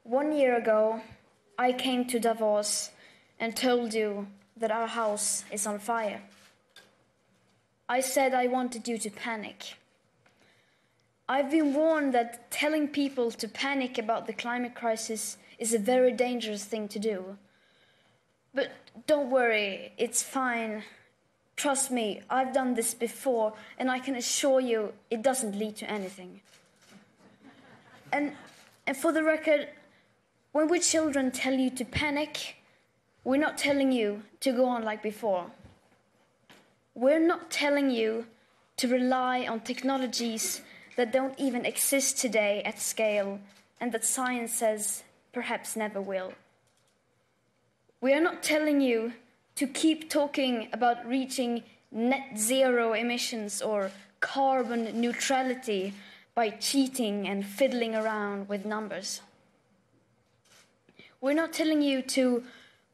1 year ago, I came to Davos and told you that our house is on fire. I said I wanted you to panic. I've been warned that telling people to panic about the climate crisis is a very dangerous thing to do. But don't worry, it's fine. Trust me, I've done this before, and I can assure you it doesn't lead to anything. And for the record, when we children tell you to panic, we're not telling you to go on like before. We're not telling you to rely on technologies that don't even exist today at scale and that science says perhaps never will. We are not telling you to keep talking about reaching net zero emissions or carbon neutrality by cheating and fiddling around with numbers. We're not telling you to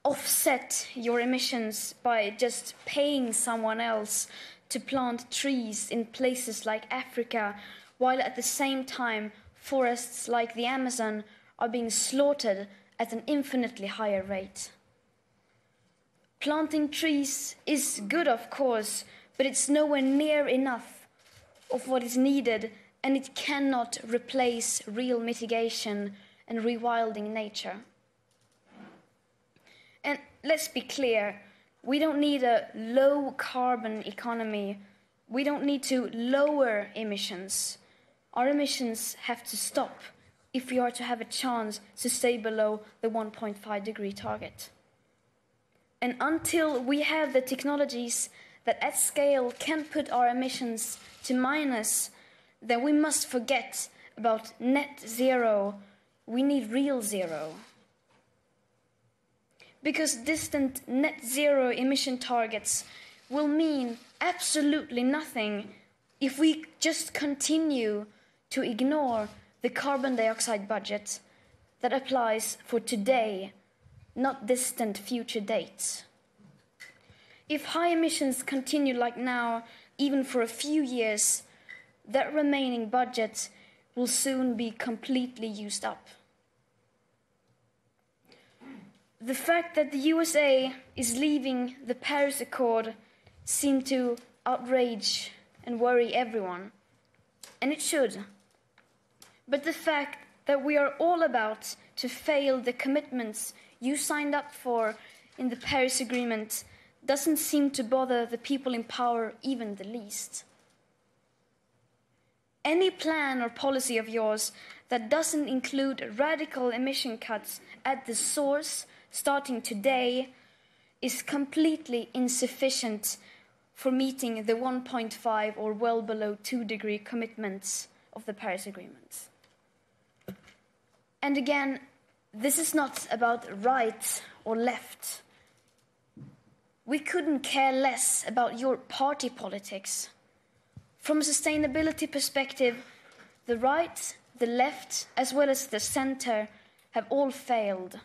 offset your emissions by just paying someone else to plant trees in places like Africa, while at the same time forests like the Amazon are being slaughtered at an infinitely higher rate. Planting trees is good, of course, but it's nowhere near enough of what is needed, and it cannot replace real mitigation and rewilding nature. And let's be clear, we don't need a low-carbon economy. We don't need to lower emissions. Our emissions have to stop if we are to have a chance to stay below the 1.5-degree target. And until we have the technologies that at scale can put our emissions to minus, then we must forget about net zero. We need real zero. Because distant net zero emission targets will mean absolutely nothing if we just continue to ignore the carbon dioxide budget that applies for today, not distant future dates. If high emissions continue like now, even for a few years, that remaining budget will soon be completely used up. The fact that the USA is leaving the Paris Accord seems to outrage and worry everyone, and it should. But the fact that we are all about to fail the commitments you signed up for in the Paris Agreement doesn't seem to bother the people in power even the least. Any plan or policy of yours that doesn't include radical emission cuts at the source starting today is completely insufficient for meeting the 1.5 or well below 2-degree commitments of the Paris Agreement. And again, this is not about right or left. We couldn't care less about your party politics. From a sustainability perspective, the right, the left, as well as the center have all failed.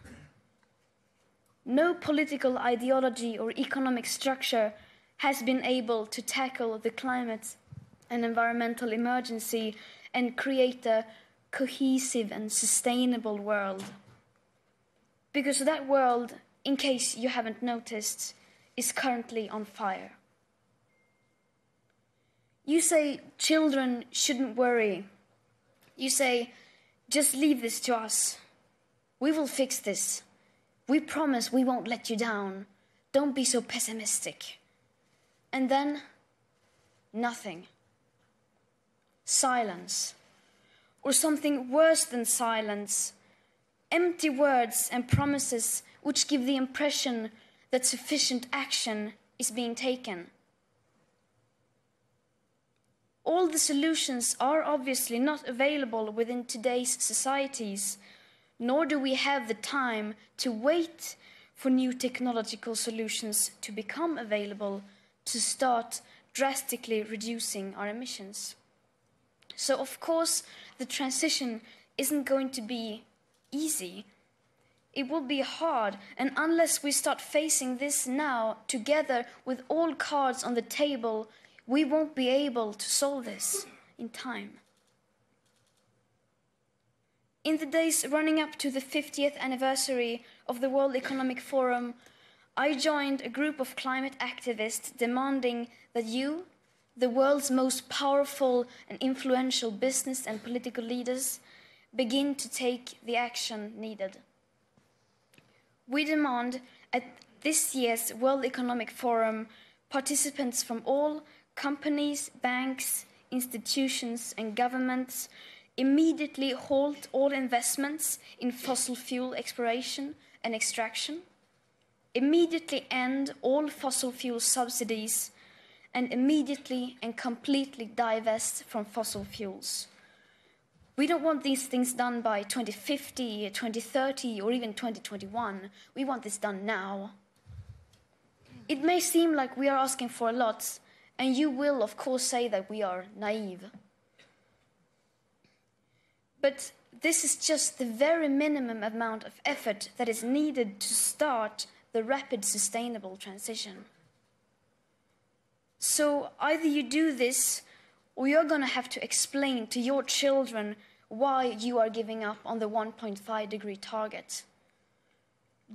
No political ideology or economic structure has been able to tackle the climate and environmental emergency and create a cohesive and sustainable world. Because that world, in case you haven't noticed, is currently on fire. You say children shouldn't worry. You say, just leave this to us. We will fix this. We promise we won't let you down. Don't be so pessimistic. And then, nothing. Silence. Or something worse than silence. Empty words and promises which give the impression that sufficient action is being taken. All the solutions are obviously not available within today's societies, nor do we have the time to wait for new technological solutions to become available to start drastically reducing our emissions. So, of course, the transition isn't going to be easy. It will be hard, and unless we start facing this now, together with all cards on the table, we won't be able to solve this in time. In the days running up to the 50th anniversary of the World Economic Forum, I joined a group of climate activists demanding that you, the world's most powerful and influential business and political leaders, begin to take the action needed. We demand at this year's World Economic Forum participants from all companies, banks, institutions and governments immediately halt all investments in fossil fuel exploration and extraction, immediately end all fossil fuel subsidies, and immediately and completely divest from fossil fuels. We don't want these things done by 2050, 2030, or even 2021. We want this done now. It may seem like we are asking for a lot, and you will, of course, say that we are naive. But this is just the very minimum amount of effort that is needed to start the rapid sustainable transition. So either you do this, or you're going to have to explain to your children why you are giving up on the 1.5 degree target.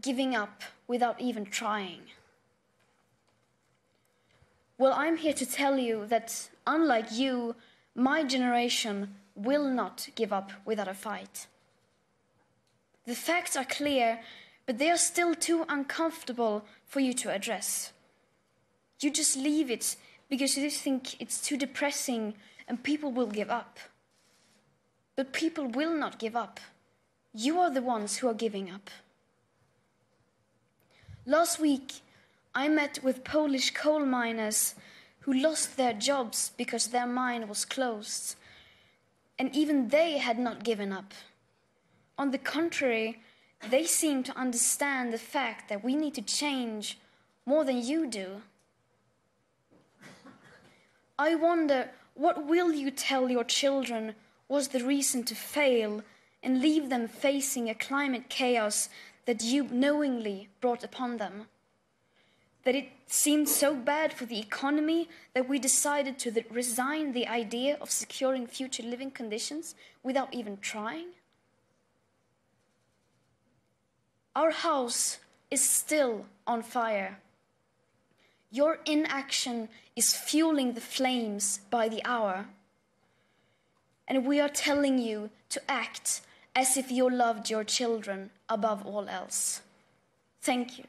Giving up without even trying. Well, I'm here to tell you that, unlike you, my generation will not give up without a fight. The facts are clear, but they are still too uncomfortable for you to address. You just leave it because you think it's too depressing and people will give up. But people will not give up. You are the ones who are giving up. Last week, I met with Polish coal miners who lost their jobs because their mine was closed. And even they had not given up. On the contrary, they seem to understand the fact that we need to change more than you do. I wonder, what will you tell your children was the reason to fail and leave them facing a climate chaos that you knowingly brought upon them? That it seemed so bad for the economy that we decided to resign the idea of securing future living conditions without even trying? Our house is still on fire. Your inaction is fueling the flames by the hour. And we are telling you to act as if you loved your children above all else. Thank you.